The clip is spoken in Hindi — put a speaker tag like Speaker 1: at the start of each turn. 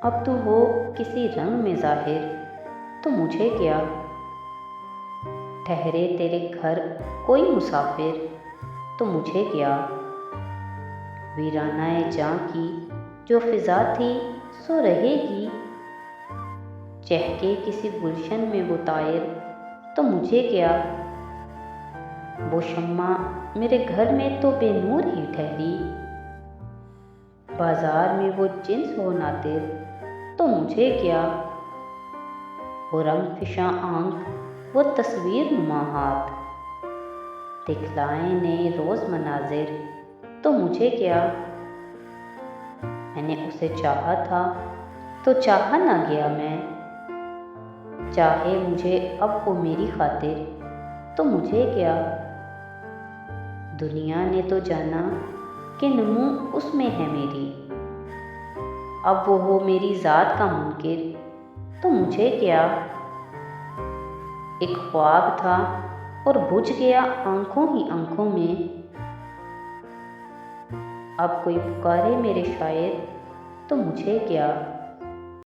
Speaker 1: अब तू हो किसी रंग में ज़ाहिर, तो मुझे क्या। ठहरे तेरे घर कोई मुसाफिर, तो मुझे क्या। वीरानाए जां की जो फिज़ा थी सो रहेगी, चहके किसी गुलशन में वो तायर, तो मुझे क्या। वो शम्मा मेरे घर में तो बेनूर ही ठहरी, बाजार में वो जिन्स हो नातिर, तो मुझे क्या। वो रंग फिशा आंख, वो तस्वीर नुमा हाथ, दिखलाए ने रोज़ मनाजिर, तो मुझे क्या। मैंने उसे चाहा था तो चाहा ना गया मैं, चाहे मुझे अब वो मेरी खातिर, तो मुझे क्या। दुनिया ने तो जाना कि नमू उसमें है मेरी, अब वो हो मेरी ज़ात का मुनकिर, तो मुझे क्या। एक ख्वाब था और बुझ गया आंखों ही आंखों में, अब कोई पुकारे मेरे शायर, तो मुझे क्या।